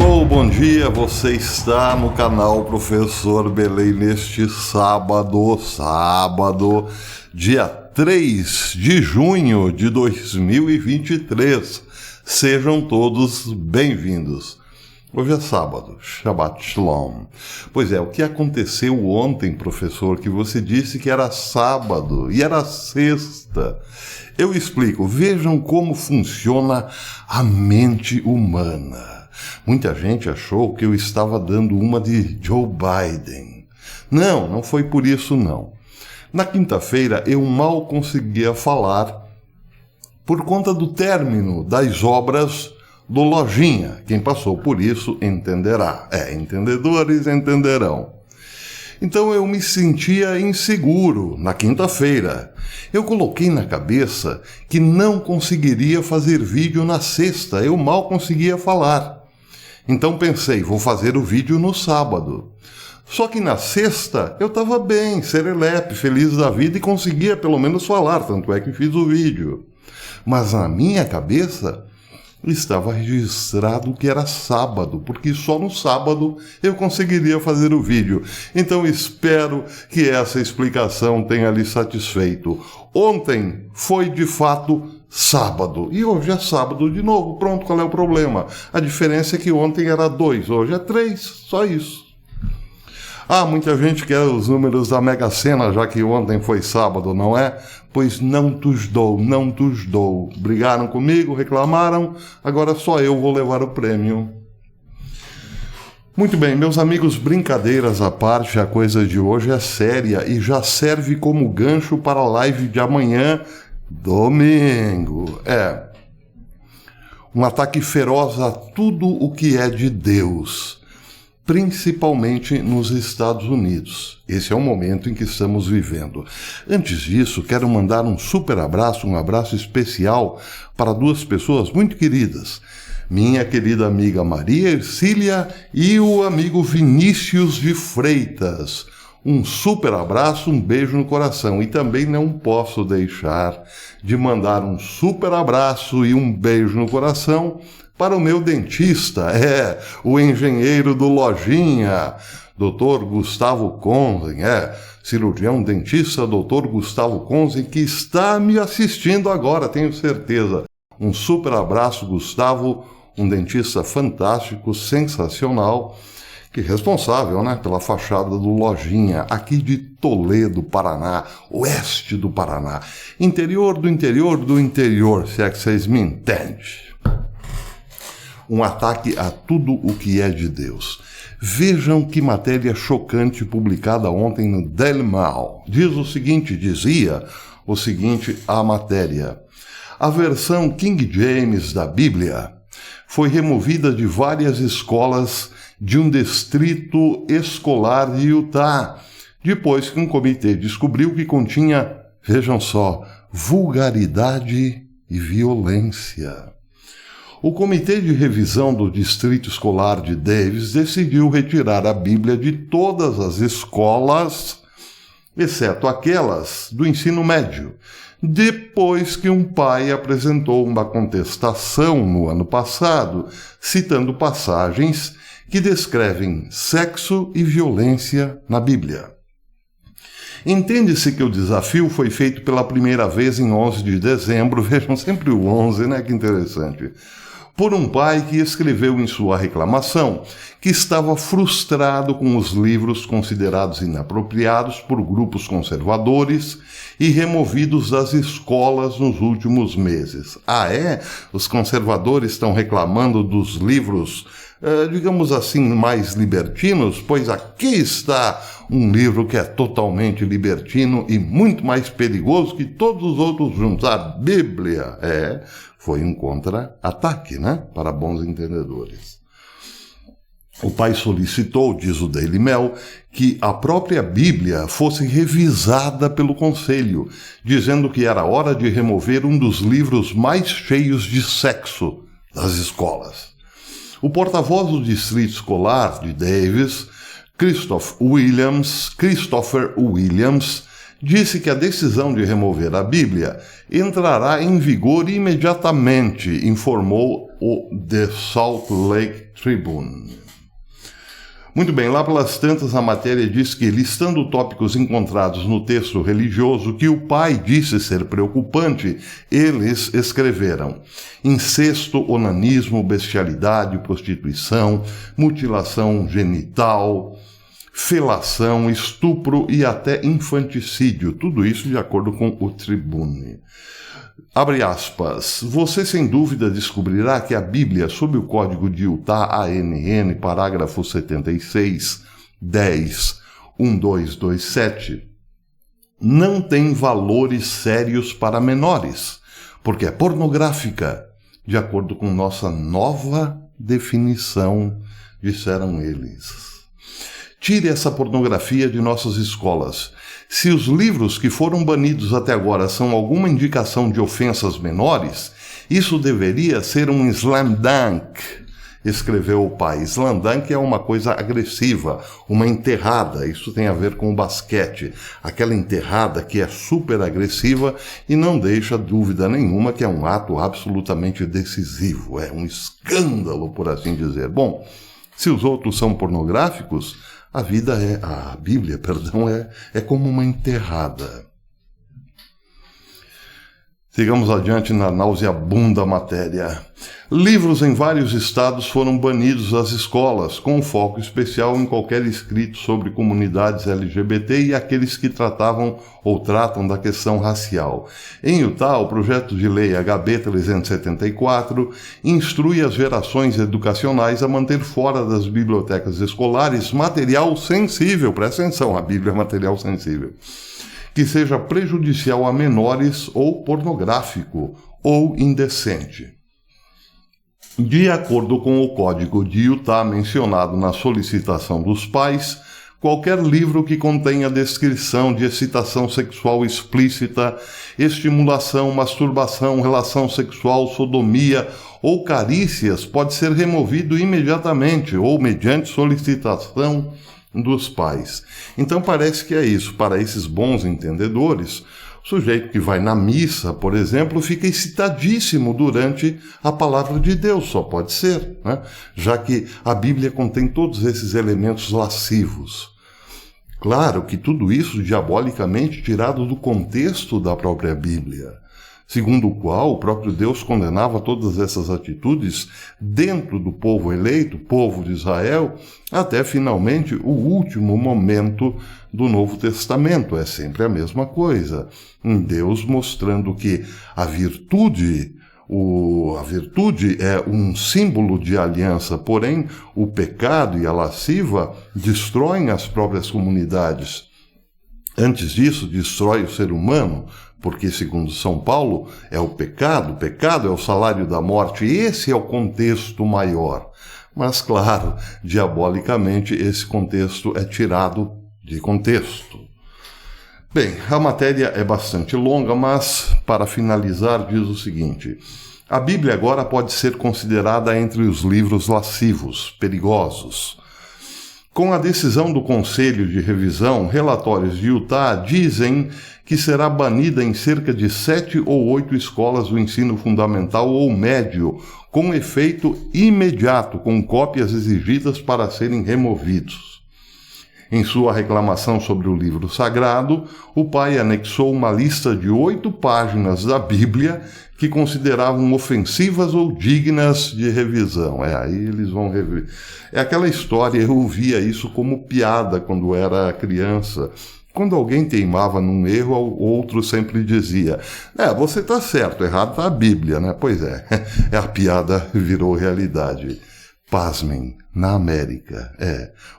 Alô, bom dia, você está no canal Professor Belém neste sábado, dia 3 de junho de 2023. Sejam todos bem-vindos. Hoje é sábado, Shabbat Shalom. Pois é, o que aconteceu ontem, professor, que você disse que era sábado e era sexta? Eu explico, vejam como funciona a mente humana. Muita gente achou que eu estava dando uma de Joe Biden. Não foi por isso não. Na quinta-feira eu mal conseguia falar por conta do término das obras do Lojinha. Quem passou por isso entenderá. Entendedores entenderão. Então eu me sentia inseguro na quinta-feira. Eu coloquei na cabeça que não conseguiria fazer vídeo na sexta. Eu mal conseguia falar. Então pensei, vou fazer o vídeo no sábado. Só que na sexta eu estava bem, serelepe, feliz da vida e conseguia pelo menos falar, tanto é que fiz o vídeo. Mas na minha cabeça estava registrado que era sábado, porque só no sábado eu conseguiria fazer o vídeo. Então espero que essa explicação tenha lhe satisfeito. Ontem foi de fato sábado, e hoje é sábado de novo. Pronto, qual é o problema? A diferença é que ontem era 2, hoje é 3, só isso. Muita gente quer os números da Mega Sena, já que ontem foi sábado, não é? Pois não tus dou. Brigaram comigo, reclamaram, agora só eu vou levar o prêmio. Muito bem, meus amigos, brincadeiras à parte, a coisa de hoje é séria e já serve como gancho para a live de amanhã, domingo. Um ataque feroz a tudo o que é de Deus, principalmente nos Estados Unidos. Esse é o momento em que estamos vivendo. Antes disso, quero mandar um super abraço, um abraço especial para duas pessoas muito queridas. Minha querida amiga Maria Ercília e o amigo Vinícius de Freitas. Um super abraço, um beijo no coração. E também não posso deixar de mandar um super abraço e um beijo no coração para o meu dentista, o engenheiro do Lojinha, Dr. Gustavo Conzen, cirurgião dentista Dr. Gustavo Conzen, que está me assistindo agora, tenho certeza. Um super abraço, Gustavo, um dentista fantástico, sensacional, que é responsável, pela fachada do Lojinha, aqui de Toledo, Paraná, oeste do Paraná, interior do interior do interior, se é que vocês me entendem. Um ataque a tudo o que é de Deus. Vejam que matéria chocante publicada ontem no Daily Mail. Dizia o seguinte a matéria. A versão King James da Bíblia foi removida de várias escolas de um distrito escolar de Utah, depois que um comitê descobriu que continha, vejam só, vulgaridade e violência. O Comitê de Revisão do Distrito Escolar de Davis decidiu retirar a Bíblia de todas as escolas, exceto aquelas do ensino médio, depois que um pai apresentou uma contestação no ano passado, citando passagens que descrevem sexo e violência na Bíblia. Entende-se que o desafio foi feito pela primeira vez em 11 de dezembro, vejam sempre o 11, que interessante, por um pai que escreveu em sua reclamação que estava frustrado com os livros considerados inapropriados por grupos conservadores e removidos das escolas nos últimos meses. Os conservadores estão reclamando dos livros, digamos assim, mais libertinos? Pois aqui está um livro que é totalmente libertino e muito mais perigoso que todos os outros juntos. A Bíblia foi um contra-ataque, para bons entendedores. O pai solicitou, diz o Daily Mail, que a própria Bíblia fosse revisada pelo conselho, dizendo que era hora de remover um dos livros mais cheios de sexo das escolas. O porta-voz do Distrito Escolar de Davis, Christopher Williams, disse que a decisão de remover a Bíblia entrará em vigor imediatamente, informou o The Salt Lake Tribune. Muito bem, lá pelas tantas a matéria diz que, listando tópicos encontrados no texto religioso que o pai disse ser preocupante, eles escreveram: incesto, onanismo, bestialidade, prostituição, mutilação genital, felação, estupro e até infanticídio. Tudo isso de acordo com o Tribune. Abre aspas. Você sem dúvida descobrirá que a Bíblia, sob o código de Utah ANN, parágrafo 76, 10, 1227, não tem valores sérios para menores, porque é pornográfica, de acordo com nossa nova definição, disseram eles. Tire essa pornografia de nossas escolas. Se os livros que foram banidos até agora são alguma indicação de ofensas menores, isso deveria ser um slam dunk, escreveu o pai. Slam dunk é uma coisa agressiva, uma enterrada. Isso tem a ver com o basquete. Aquela enterrada que é super agressiva e não deixa dúvida nenhuma que é um ato absolutamente decisivo. É um escândalo, por assim dizer. Bom, se os outros são pornográficos, a Bíblia, é como uma enterrada. Sigamos adiante na nauseabunda matéria. Livros em vários estados foram banidos das escolas, com foco especial em qualquer escrito sobre comunidades LGBT e aqueles que tratavam ou tratam da questão racial. Em Utah, o projeto de lei HB 374 instrui as gerações educacionais a manter fora das bibliotecas escolares material sensível, presta atenção, a Bíblia é material sensível, que seja prejudicial a menores ou pornográfico ou indecente. De acordo com o código de Utah mencionado na solicitação dos pais, qualquer livro que contenha descrição de excitação sexual explícita, estimulação, masturbação, relação sexual, sodomia ou carícias pode ser removido imediatamente ou mediante solicitação dos pais. Então parece que é isso. Para esses bons entendedores, o sujeito que vai na missa, por exemplo, fica excitadíssimo durante a palavra de Deus, só pode ser, né? Já que a Bíblia contém todos esses elementos lascivos. Claro que tudo isso diabolicamente tirado do contexto da própria Bíblia, segundo o qual o próprio Deus condenava todas essas atitudes dentro do povo eleito, povo de Israel, até finalmente o último momento do Novo Testamento. É sempre a mesma coisa. Deus mostrando que a virtude é um símbolo de aliança, porém o pecado e a lasciva destroem as próprias comunidades. Antes disso, destrói o ser humano, porque, segundo São Paulo, é o pecado é o salário da morte, esse é o contexto maior. Mas, claro, diabolicamente, esse contexto é tirado de contexto. Bem, a matéria é bastante longa, mas, para finalizar, diz o seguinte: a Bíblia agora pode ser considerada entre os livros lascivos, perigosos. Com a decisão do Conselho de Revisão, relatórios de Utah dizem que será banida em cerca de 7 ou 8 escolas do ensino fundamental ou médio, com efeito imediato, com cópias exigidas para serem removidos. Em sua reclamação sobre o livro sagrado, o pai anexou uma lista de 8 páginas da Bíblia que consideravam ofensivas ou dignas de revisão. Aí eles vão rever. É aquela história, eu via isso como piada quando era criança. Quando alguém teimava num erro, o outro sempre dizia: você está certo, errado está a Bíblia, né? Pois é, a piada virou realidade. Pasmem, na América,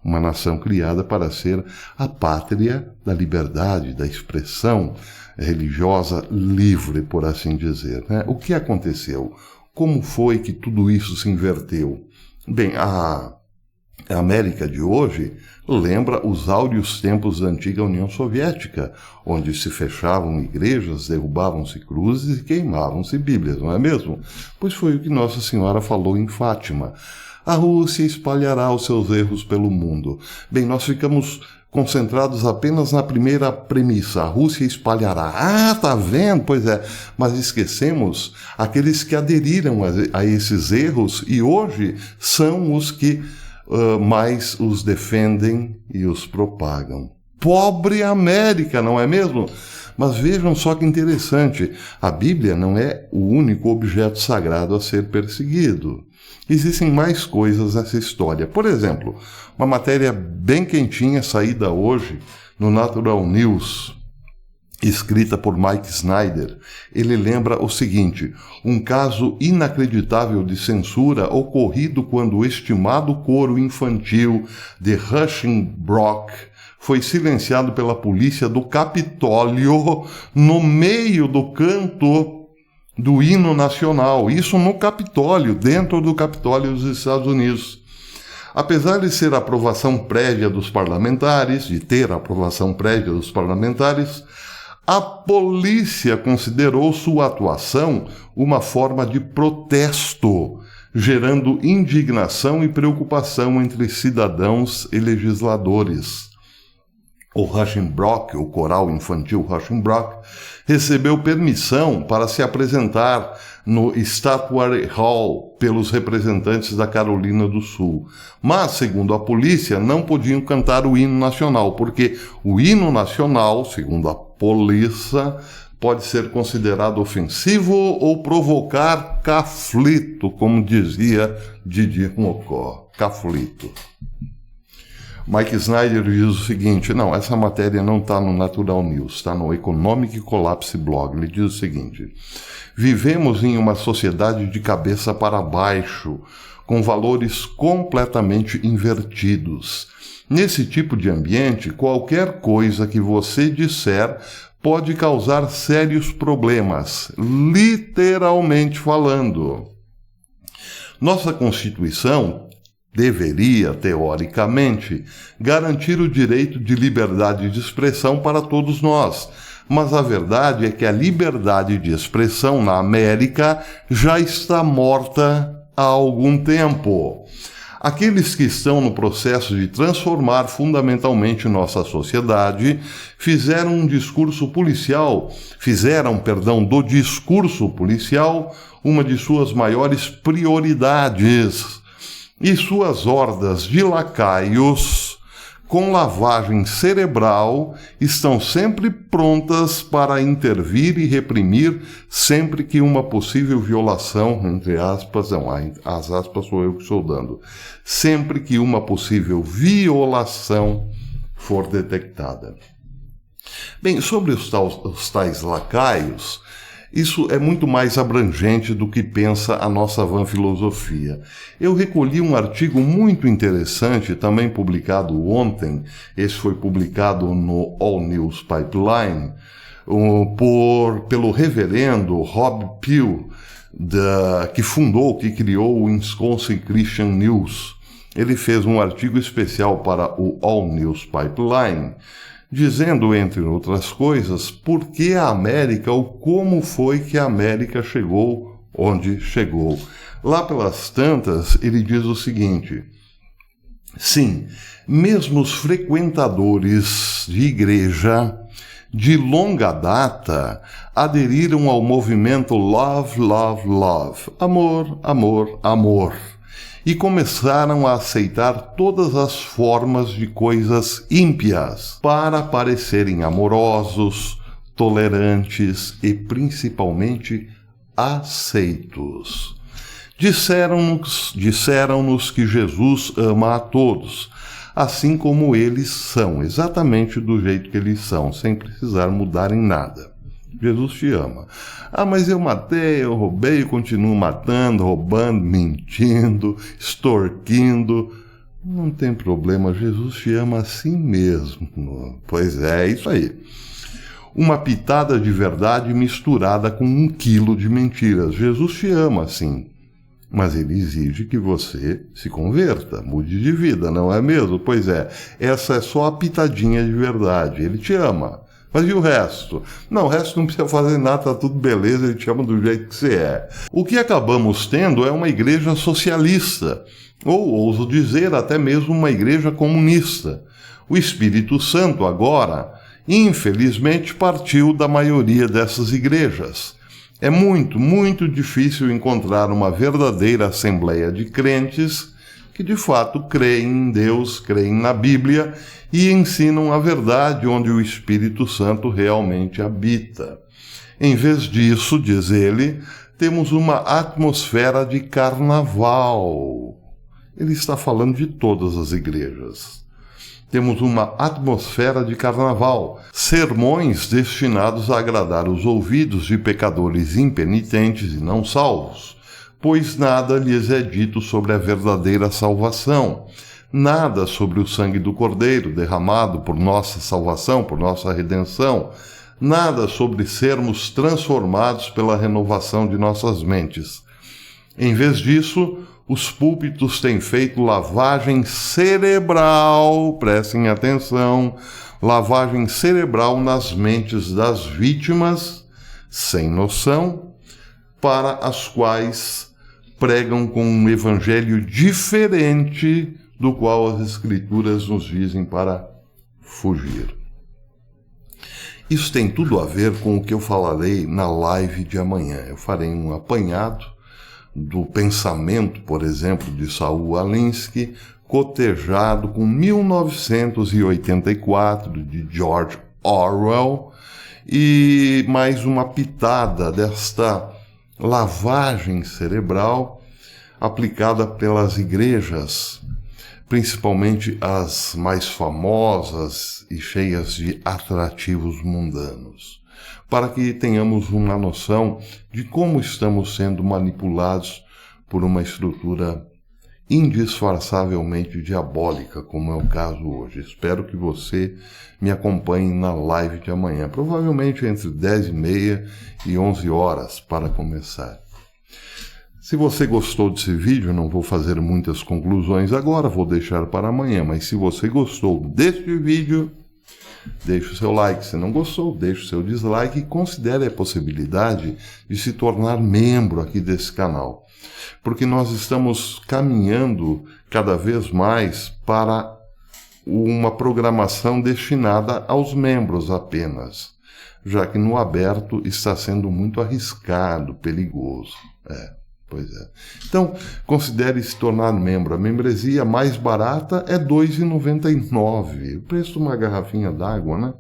uma nação criada para ser a pátria da liberdade, da expressão religiosa livre, por assim dizer, né? O que aconteceu? Como foi que tudo isso se inverteu? Bem, a América de hoje lembra os áureos tempos da antiga União Soviética, onde se fechavam igrejas, derrubavam-se cruzes e queimavam-se bíblias, não é mesmo? Pois foi o que Nossa Senhora falou em Fátima. A Rússia espalhará os seus erros pelo mundo. Bem, nós ficamos concentrados apenas na primeira premissa: a Rússia espalhará. Ah, tá vendo? Pois é, mas esquecemos aqueles que aderiram a esses erros e hoje são os que mais os defendem e os propagam. Pobre América, não é mesmo? Mas vejam só que interessante, a Bíblia não é o único objeto sagrado a ser perseguido. Existem mais coisas nessa história. Por exemplo, uma matéria bem quentinha saída hoje no Natural News, escrita por Mike Snyder. Ele lembra o seguinte: um caso inacreditável de censura ocorrido quando o estimado coro infantil de Rushing Brock foi silenciado pela polícia do Capitólio no meio do canto do hino nacional. Isso no Capitólio, dentro do Capitólio dos Estados Unidos. Apesar de ser aprovação prévia dos parlamentares, a polícia considerou sua atuação uma forma de protesto, gerando indignação e preocupação entre cidadãos e legisladores. O Rushing Brock, o coral infantil Rushing Brock, recebeu permissão para se apresentar no Statuary Hall pelos representantes da Carolina do Sul. Mas, segundo a polícia, não podiam cantar o hino nacional, porque o hino nacional, segundo a polícia, pode ser considerado ofensivo ou provocar conflito, como dizia Didi Mocó. Conflito. Mike Snyder diz o seguinte: não, essa matéria não está no Natural News, está no Economic Collapse Blog. Ele diz o seguinte: vivemos em uma sociedade de cabeça para baixo, com valores completamente invertidos. Nesse tipo de ambiente, qualquer coisa que você disser pode causar sérios problemas, literalmente falando. Nossa Constituição deveria, teoricamente, garantir o direito de liberdade de expressão para todos nós. Mas a verdade é que a liberdade de expressão na América já está morta há algum tempo. Aqueles que estão no processo de transformar fundamentalmente nossa sociedade fizeram do discurso policial uma de suas maiores prioridades. E suas hordas de lacaios, com lavagem cerebral, estão sempre prontas para intervir e reprimir sempre que uma possível violação, entre aspas, não, as aspas sou eu que estou dando, sempre que uma possível violação for detectada. Bem, sobre os tais lacaios, isso é muito mais abrangente do que pensa a nossa vã filosofia. Eu recolhi um artigo muito interessante, também publicado ontem, esse foi publicado no All News Pipeline, pelo reverendo Rob Peel, que criou o Wisconsin Christian News. Ele fez um artigo especial para o All News Pipeline, dizendo, entre outras coisas, por que a América ou como foi que a América chegou onde chegou. Lá pelas tantas, ele diz o seguinte: sim, mesmo os frequentadores de igreja de longa data aderiram ao movimento Love, Love, Love, amor, amor, amor, e começaram a aceitar todas as formas de coisas ímpias para parecerem amorosos, tolerantes e principalmente aceitos. Disseram-nos que Jesus ama a todos, assim como eles são, exatamente do jeito que eles são, sem precisar mudar em nada. Jesus te ama. Ah, mas eu matei, eu roubei, eu continuo matando, roubando, mentindo, extorquindo. Não tem problema, Jesus te ama assim mesmo. Pois é isso aí. Uma pitada de verdade misturada com 1 quilo de mentiras. Jesus te ama assim. Mas ele exige que você se converta, mude de vida, não é mesmo? Pois é, essa é só a pitadinha de verdade. Ele te ama. Mas e o resto? Não, o resto não precisa fazer nada, tá tudo beleza, ele te ama do jeito que você é. O que acabamos tendo é uma igreja socialista, ou ouso dizer, até mesmo uma igreja comunista. O Espírito Santo agora, infelizmente, partiu da maioria dessas igrejas. É muito difícil encontrar uma verdadeira assembleia de crentes que de fato creem em Deus, creem na Bíblia e ensinam a verdade onde o Espírito Santo realmente habita. Em vez disso, diz ele, temos uma atmosfera de carnaval. Ele está falando de todas as igrejas. Temos uma atmosfera de carnaval, sermões destinados a agradar os ouvidos de pecadores impenitentes e não salvos, pois nada lhes é dito sobre a verdadeira salvação, nada sobre o sangue do Cordeiro derramado por nossa salvação, por nossa redenção, nada sobre sermos transformados pela renovação de nossas mentes. Em vez disso, os púlpitos têm feito lavagem cerebral, prestem atenção, lavagem cerebral nas mentes das vítimas, sem noção, para as quais pregam com um evangelho diferente do qual as Escrituras nos dizem para fugir. Isso tem tudo a ver com o que eu falarei na live de amanhã. Eu farei um apanhado do pensamento, por exemplo, de Saul Alinsky, cotejado com 1984, de George Orwell, e mais uma pitada desta lavagem cerebral aplicada pelas igrejas, principalmente as mais famosas e cheias de atrativos mundanos, para que tenhamos uma noção de como estamos sendo manipulados por uma estrutura indisfarçavelmente diabólica, como é o caso hoje. Espero que você me acompanhe na live de amanhã, provavelmente entre 10h30 e 11 horas para começar. Se você gostou desse vídeo, não vou fazer muitas conclusões agora, vou deixar para amanhã, mas se você gostou deste vídeo, deixe o seu like. Se não gostou, deixe o seu dislike e considere a possibilidade de se tornar membro aqui desse canal, porque nós estamos caminhando cada vez mais para uma programação destinada aos membros apenas, já que no aberto está sendo muito arriscado, perigoso. Pois é. Então, considere se tornar membro. A membresia mais barata é R$ 2,99. O preço de uma garrafinha d'água, né?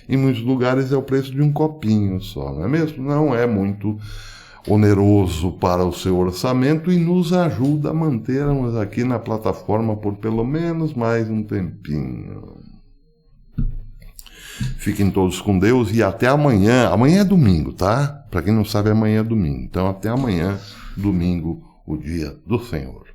Em muitos lugares é o preço de um copinho só, não é mesmo? Não é muito oneroso para o seu orçamento e nos ajuda a mantermos aqui na plataforma por pelo menos mais um tempinho. Fiquem todos com Deus e até amanhã. Amanhã é domingo, tá? Para quem não sabe, amanhã é domingo. Então, até amanhã, domingo, o dia do Senhor.